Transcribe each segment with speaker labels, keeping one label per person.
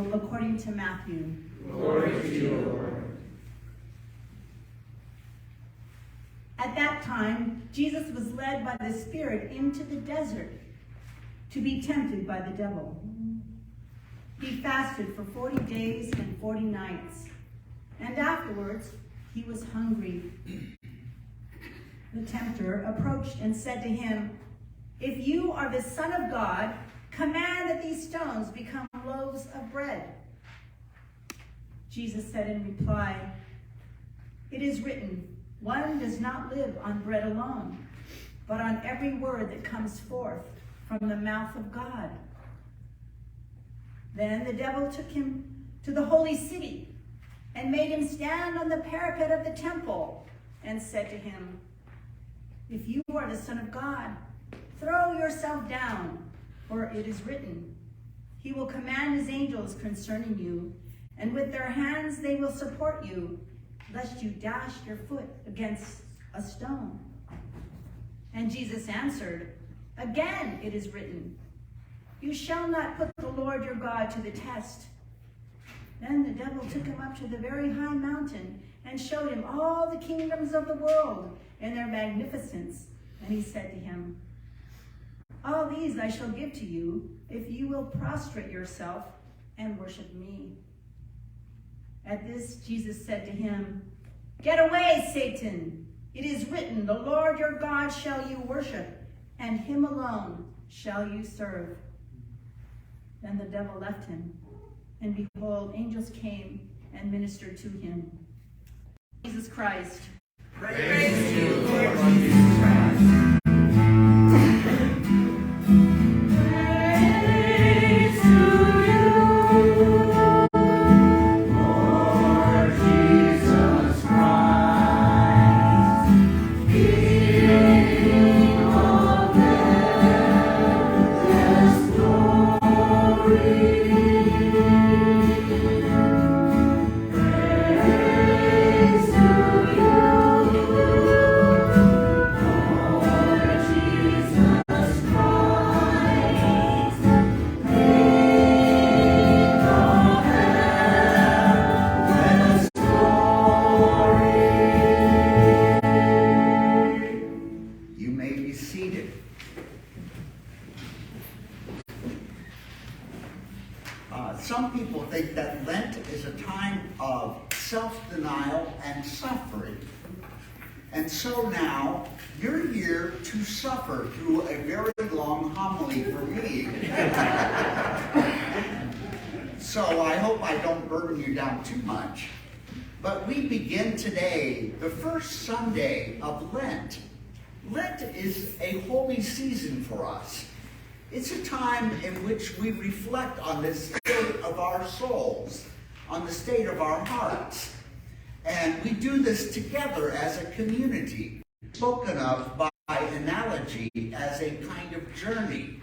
Speaker 1: Gospel according to Matthew.
Speaker 2: Glory to you, Lord.
Speaker 1: At that time, Jesus was led by the Spirit into the desert to be tempted by the devil. He fasted for 40 days and 40 nights, and afterwards he was hungry. The tempter approached and said to him, "If you are the Son of God, command that these stones become loaves of bread." Jesus said in reply, "It is written, one does not live on bread alone, but on every word that comes forth from the mouth of God." Then the devil took him to the holy city and made him stand on the parapet of the temple and said to him, "If you are the Son of God, throw yourself down, for it is written, he will command his angels concerning you, and with their hands they will support you, lest you dash your foot against a stone." And Jesus answered, "Again it is written, you shall not put the Lord your God to the test." Then the devil took him up to the very high mountain and showed him all the kingdoms of the world and their magnificence. And he said to him, "All these I shall give to you if you will prostrate yourself and worship me." At this, Jesus said to him, "Get away, Satan! It is written, the Lord your God shall you worship, and him alone shall you serve." Then the devil left him, and behold, angels came and ministered to him. Jesus Christ.
Speaker 2: Praise to you, Lord Jesus Christ. Praise to you, Lord Jesus Christ, King of endless glory. Praise to you, Lord Jesus Christ, King of endless glory.
Speaker 3: You may be seated. Some people think that Lent is a time of self-denial and suffering. And so now, you're here to suffer through a very long homily for me. So I hope I don't burden you down too much. But we begin today, the first Sunday of Lent. Lent is a holy season for us. It's a time in which we reflect on the state of our souls, on the state of our hearts. And we do this together as a community, spoken of by analogy as a kind of journey.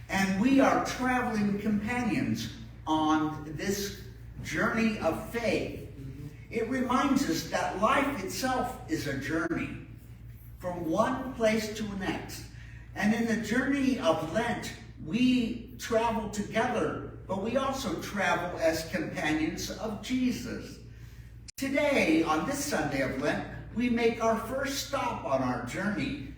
Speaker 3: And we are traveling companions on this journey of faith. It reminds us that life itself is a journey from one place to the next. And in the journey of Lent, we travel together, but we also travel as companions of Jesus. Today, on this Sunday of Lent, we make our first stop on our journey.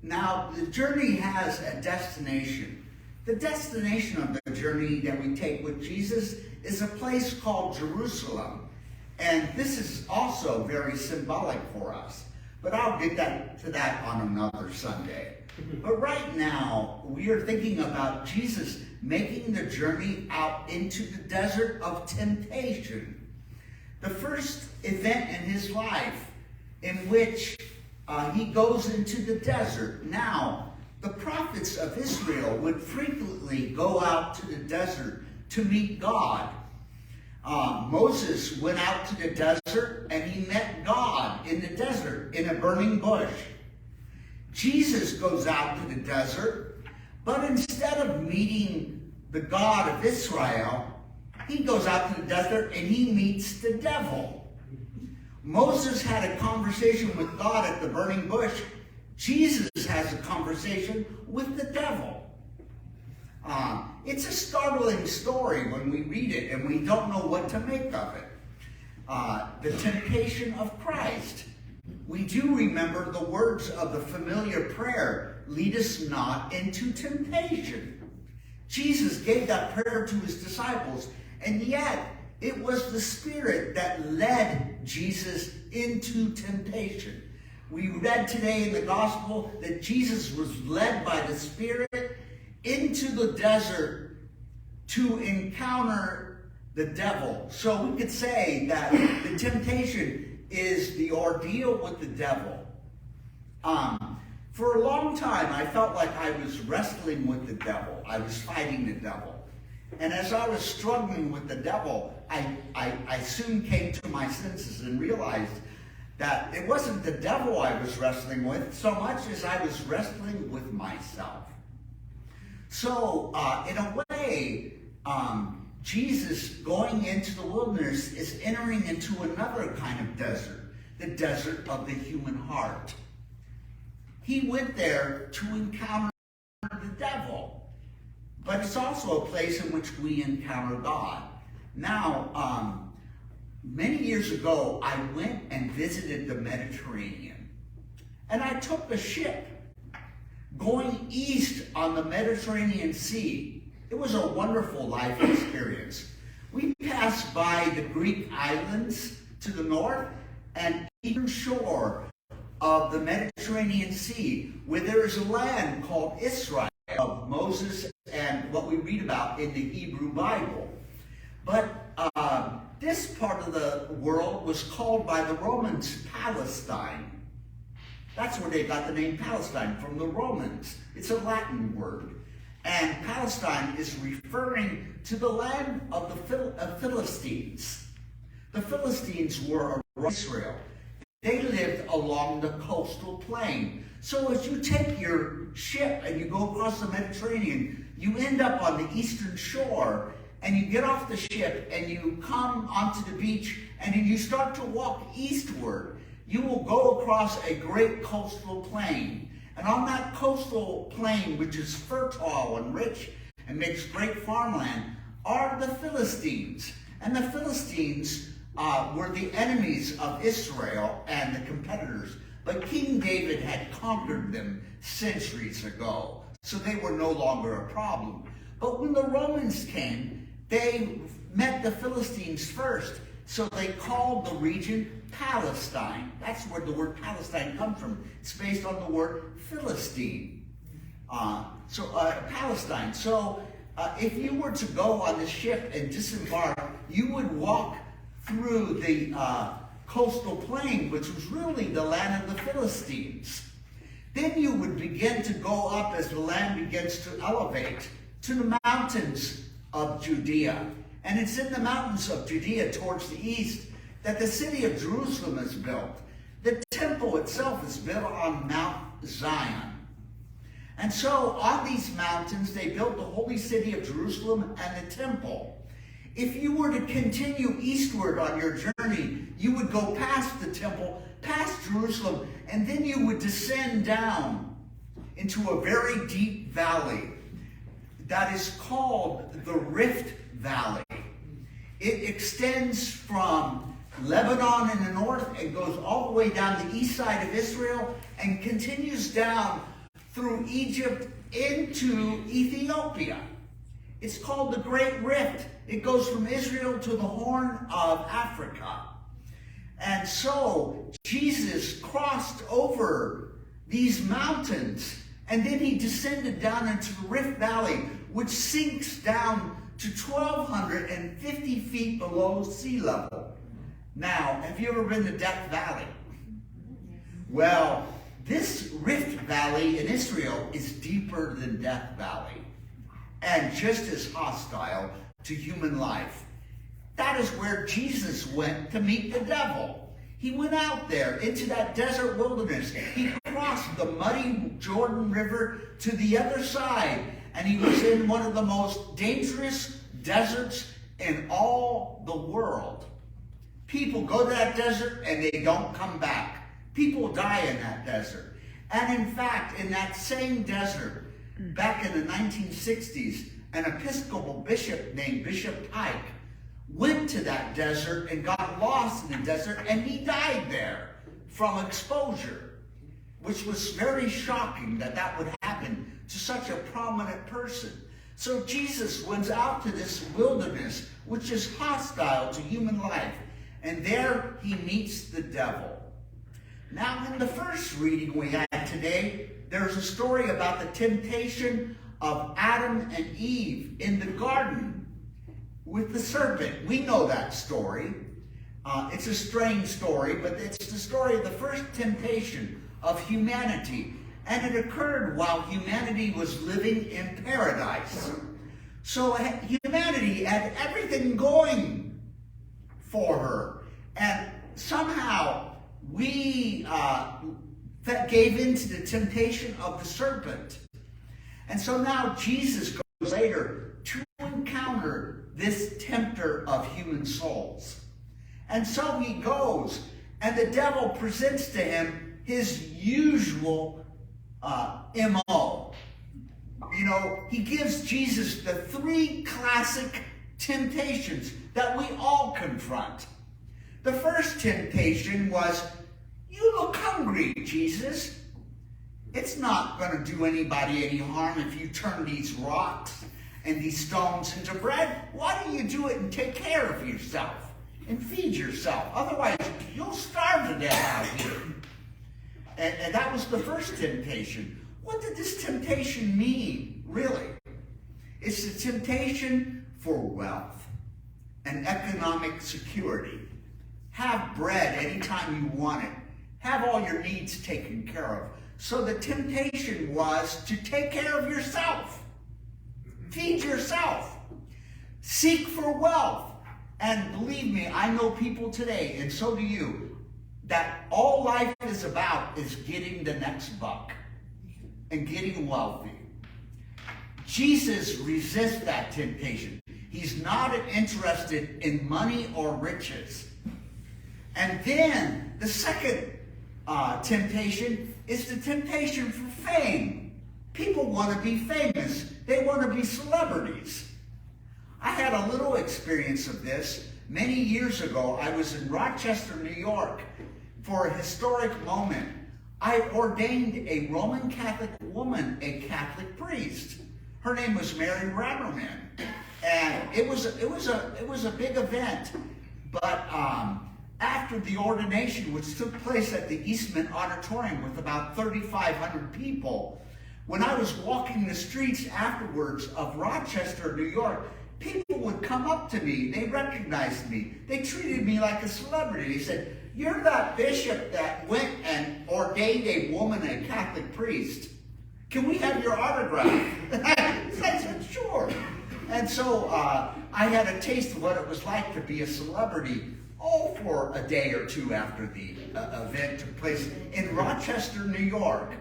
Speaker 3: Now, the journey has a destination. The destination of the journey that we take with Jesus is a place called Jerusalem. And this is also very symbolic for us. But I'll get to that on another Sunday. But right now, we are thinking about Jesus making the journey out into the desert of temptation. The first event in his life in which he goes into the desert. Now, the prophets of Israel would frequently go out to the desert to meet God. Moses went out to the desert and he met God in the desert in a burning bush. Jesus goes out to the desert, but instead of meeting the God of Israel, he goes out to the desert and he meets the devil. Moses had a conversation with God at the burning bush. Jesus has a conversation with the devil. It's a startling story when we read it and we don't know what to make of it. The temptation of Christ. We do remember the words of the familiar prayer, lead us not into temptation. Jesus gave that prayer to his disciples, and yet it was the Spirit that led Jesus into temptation. We read today in the gospel that Jesus was led by the Spirit into the desert to encounter the devil. So we could say that the temptation is the ordeal with the devil. For a long time, I felt like I was wrestling with the devil. I was fighting the devil. And as I was struggling with the devil, I soon came to my senses and realized that it wasn't the devil I was wrestling with so much as I was wrestling with myself. So, in a way, Jesus going into the wilderness is entering into another kind of desert, the desert of the human heart. He went there to encounter the devil, but it's also a place in which we encounter God. Now, many years ago, I went and visited the Mediterranean, and I took a ship going east on the Mediterranean Sea. It was a wonderful life experience. We passed by the Greek islands to the north and eastern shore of the Mediterranean Sea, where there is a land called Israel of Moses and what we read about in the Hebrew Bible. But this part of the world was called by the Romans Palestine. That's where they got the name Palestine, from the Romans. It's a Latin word. And Palestine is referring to the land of the Philistines. The Philistines were Israel. They lived along the coastal plain. So as you take your ship and you go across the Mediterranean, you end up on the eastern shore, and you get off the ship and you come onto the beach, and then you start to walk eastward. You will go across a great coastal plain. And on that coastal plain, which is fertile and rich and makes great farmland, are the Philistines. And the Philistines were the enemies of Israel and the competitors. But King David had conquered them centuries ago, so they were no longer a problem. But when the Romans came, they met the Philistines first, so they called the region Palestine. That's where the word Palestine comes from. It's based on the word Philistine. Palestine. So if you were to go on the ship and disembark, you would walk through the coastal plain, which was really the land of the Philistines. Then you would begin to go up as the land begins to elevate to the mountains of Judea. And it's in the mountains of Judea towards the east that the city of Jerusalem is built. The temple itself is built on Mount Zion. And so on these mountains, they built the holy city of Jerusalem and the temple. If you were to continue eastward on your journey, you would go past the temple, past Jerusalem, and then you would descend down into a very deep valley that is called the Rift Valley. It extends from Lebanon in the north and goes all the way down the east side of Israel and continues down through Egypt into Ethiopia. It's called the Great Rift. It goes from Israel to the Horn of Africa. And so Jesus crossed over these mountains, and then he descended down into the Rift Valley, which sinks down to 1,250 feet below sea level. Now, have you ever been to Death Valley? Well, this Rift Valley in Israel is deeper than Death Valley and just as hostile to human life. That is where Jesus went to meet the devil. He went out there into that desert wilderness. He crossed the muddy Jordan River to the other side, and he was in one of the most dangerous deserts in all the world. People go to that desert and they don't come back. People die in that desert. And in fact, in that same desert, back in the 1960s, an Episcopal bishop named Bishop Pike went to that desert and got lost in the desert, and he died there from exposure, which was very shocking that that would happen to such a prominent person. So Jesus went out to this wilderness, which is hostile to human life, and there he meets the devil. Now, in the first reading we had today, there's a story about the temptation of Adam and Eve in the garden with the serpent. We know that story. It's a strange story, but it's the story of the first temptation of humanity. And it occurred while humanity was living in paradise. So humanity had everything going for her. And somehow we gave in to the temptation of the serpent. And so now Jesus goes later to encounter this tempter of human souls. And so he goes, and the devil presents to him his usual MO. You know, he gives Jesus the three classic temptations that we all confront. The first temptation was, you look hungry, Jesus. It's not going to do anybody any harm if you turn these rocks and these stones into bread. Why don't you do it and take care of yourself and feed yourself? Otherwise, you'll starve to death out here. And that was the first temptation. What did this temptation mean, really? It's the temptation for wealth and economic security. Have bread anytime you want it. Have all your needs taken care of. So the temptation was to take care of yourself. Feed yourself. Seek for wealth. And believe me, I know people today, and so do you, that all life is about is getting the next buck and getting wealthy. Jesus resists that temptation. He's not interested in money or riches. And then the second temptation is the temptation for fame. People want to be famous. They want to be celebrities. I had a little experience of this. Many years ago, I was in Rochester, New York, for a historic moment. I ordained a Roman Catholic woman a Catholic priest. Her name was Mary Reverend, and it was a big event. But after the ordination, which took place at the Eastman Auditorium with about 3,500 people, when I was walking the streets afterwards of Rochester, New York, people would come up to me. They recognized me. They treated me like a celebrity. They said, "You're that bishop that went and ordained a woman a Catholic priest. Can we have your autograph?" I said, "Sure." And so I had a taste of what it was like to be a celebrity, for a day or two after the event took place in Rochester, New York.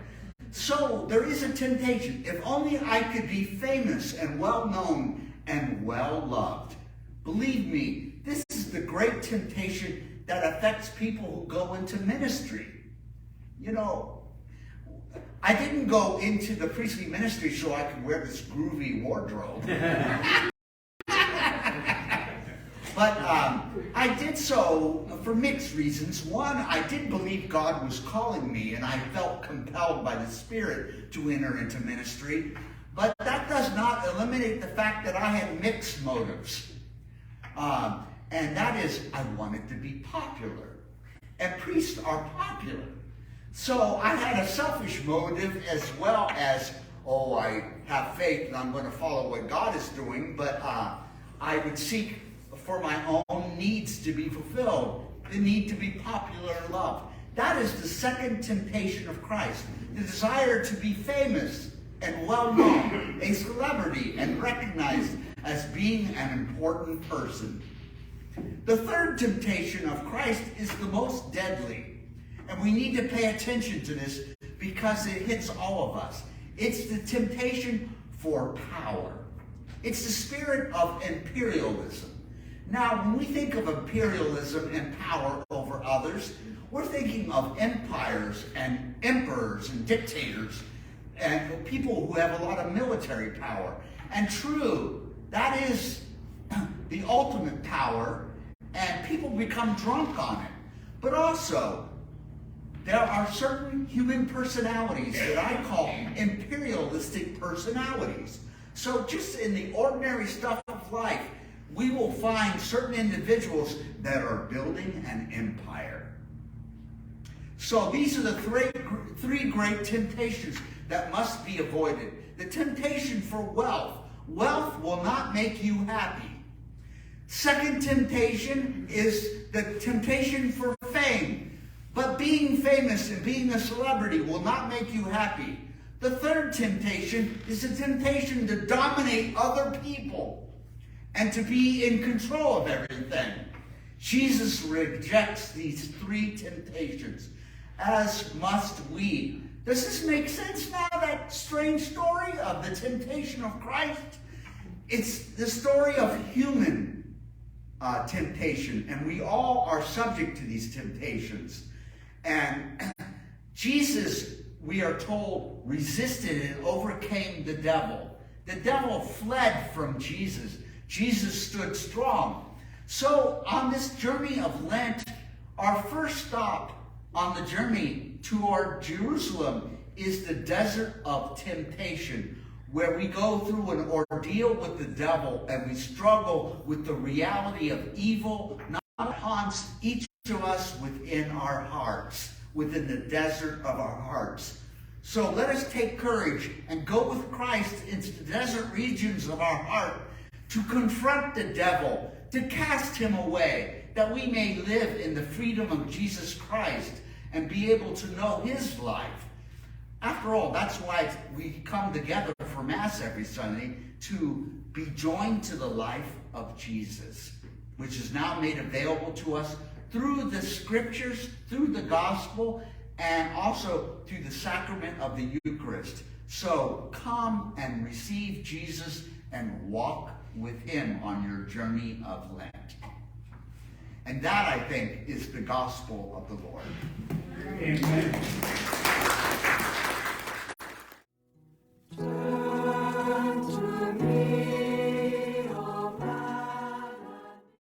Speaker 3: So there is a temptation. If only I could be famous and well-known and well-loved. Believe me, this is the great temptation that affects people who go into ministry. You know, I didn't go into the priestly ministry so I could wear this groovy wardrobe. But I did so for mixed reasons. One, I did believe God was calling me, and I felt compelled by the Spirit to enter into ministry. But that does not eliminate the fact that I had mixed motives. And that is, I wanted to be popular. And priests are popular. So I had a selfish motive as well as, I have faith and I'm going to follow what God is doing. But I would seek for my own needs to be fulfilled, the need to be popular and loved. That is the second temptation of Christ, the desire to be famous and well-known, a celebrity and recognized as being an important person. The third temptation of Christ is the most deadly, and we need to pay attention to this because it hits all of us. It's the temptation for power. It's the spirit of imperialism. Now, when we think of imperialism and power over others, we're thinking of empires and emperors and dictators and people who have a lot of military power. And true, that is the ultimate power, and people become drunk on it. But also, there are certain human personalities that I call imperialistic personalities. So just in the ordinary stuff of life, we will find certain individuals that are building an empire. So these are the three great temptations that must be avoided. The temptation for wealth. Wealth will not make you happy. Second temptation is the temptation for fame. But being famous and being a celebrity will not make you happy. The third temptation is the temptation to dominate other people and to be in control of everything. Jesus rejects these three temptations, as must we. Does this make sense now, that strange story of the temptation of Christ? It's the story of human temptation, and we all are subject to these temptations. And Jesus, we are told, resisted and overcame the devil. The devil fled from Jesus. Jesus stood strong. So on this journey of Lent, our first stop on the journey toward Jerusalem is the desert of temptation, where we go through an ordeal with the devil and we struggle with the reality of evil, not haunts each of us within our hearts, within the desert of our hearts. So let us take courage and go with Christ into the desert regions of our heart to confront the devil, to cast him away, that we may live in the freedom of Jesus Christ and be able to know his life. After all, that's why we come together for Mass every Sunday, to be joined to the life of Jesus, which is now made available to us through the Scriptures, through the Gospel, and also through the sacrament of the Eucharist. So come and receive Jesus and walk with him on your journey of Lent. And that, I think, is the gospel of the Lord.
Speaker 2: Amen.